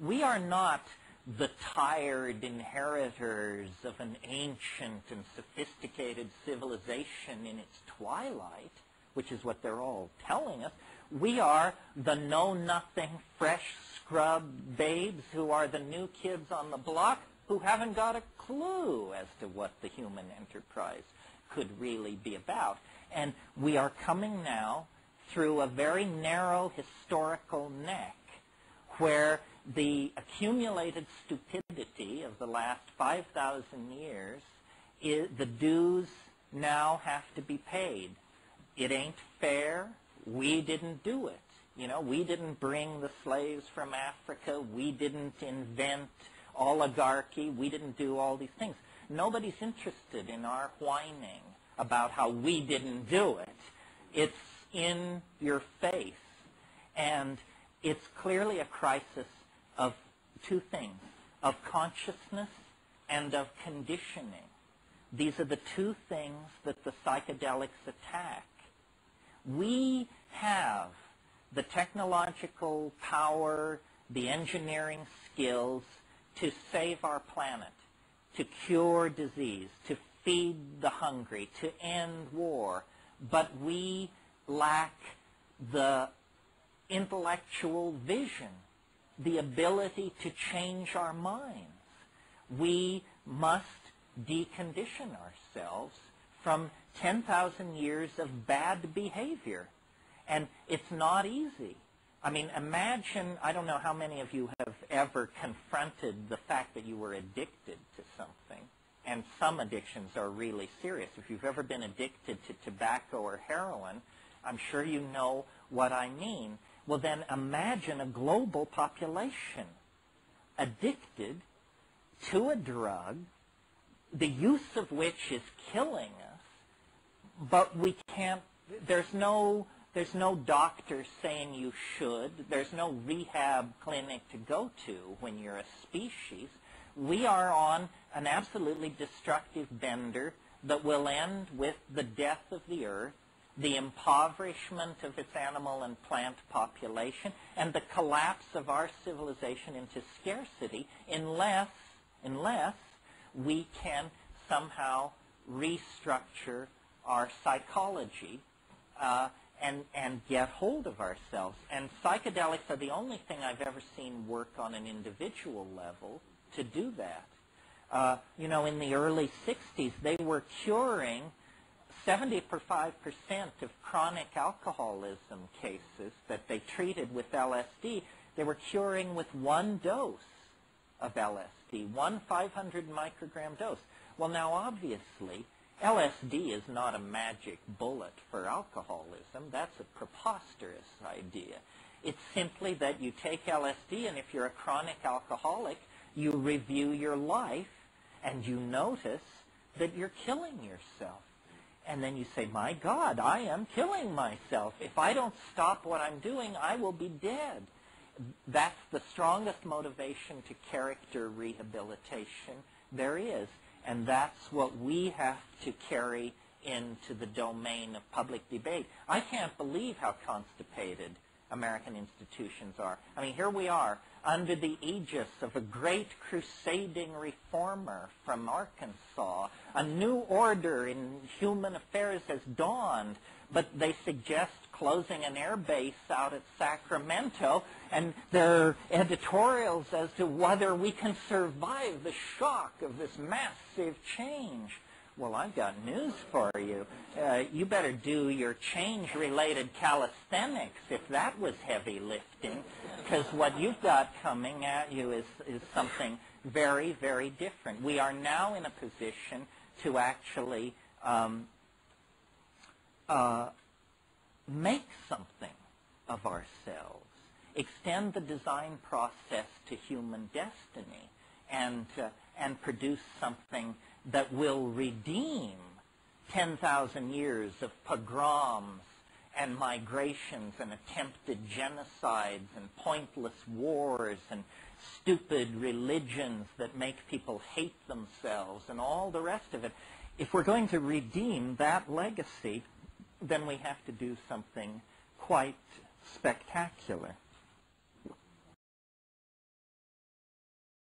We are not the tired inheritors of an ancient and sophisticated civilization in its twilight, which is what they're all telling us. We are the know-nothing, fresh scrub babes who are the new kids on the block who haven't got a clue as to what the human enterprise could really be about. And we are coming now through a very narrow historical neck where the accumulated stupidity of the last 5,000 years, the dues now have to be paid. It ain't fair. We didn't do it. You know, we didn't bring the slaves from Africa. We didn't invent oligarchy. We didn't do all these things. Nobody's interested in our whining about how we didn't do it. It's in your face. And it's clearly a crisis of two things, of consciousness and of conditioning. These are the two things that the psychedelics attack. We have the technological power, the engineering skills to save our planet, to cure disease, to feed the hungry, to end war, but we lack the intellectual vision, the ability to change our minds. We must decondition ourselves from 10,000 years of bad behavior. And it's not easy. I mean, imagine, I don't know how many of you have ever confronted the fact that you were addicted to something. And some addictions are really serious. If you've ever been addicted to tobacco or heroin, I'm sure you know what I mean. Well, then imagine a global population addicted to a drug, the use of which is killing us, but we can't, there's no doctor saying you should. There's no rehab clinic to go to when you're a species. We are on an absolutely destructive bender that will end with the death of the earth, the impoverishment of its animal and plant population, and the collapse of our civilization into scarcity unless we can somehow restructure our psychology and get hold of ourselves. And psychedelics are the only thing I've ever seen work on an individual level to do that. You know, in the early 60s, they were curing 75% of chronic alcoholism cases that they treated with LSD. They were curing with one dose of LSD, one 500 microgram dose. Well, now, obviously, LSD is not a magic bullet for alcoholism. That's a preposterous idea. It's simply that you take LSD, and if you're a chronic alcoholic, you review your life, and you notice that you're killing yourself. And then you say, my God, I am killing myself. If I don't stop what I'm doing, I will be dead. That's the strongest motivation to character rehabilitation there is. And that's what we have to carry into the domain of public debate. I can't believe how constipated American institutions are. I mean, here we are under the aegis of a great crusading reformer from Arkansas. A new order in human affairs has dawned, but they suggest closing an air base out at Sacramento, and there are editorials as to whether we can survive the shock of this massive change. Well, I've got news for you. You better do your change-related calisthenics if that was heavy lifting, because what you've got coming at you is something very, very different. We are now in a position to actually make something of ourselves, extend the design process to human destiny, and produce something that will redeem 10,000 years of pogroms and migrations and attempted genocides and pointless wars and stupid religions that make people hate themselves and all the rest of it. If we're going to redeem that legacy, then we have to do something quite spectacular.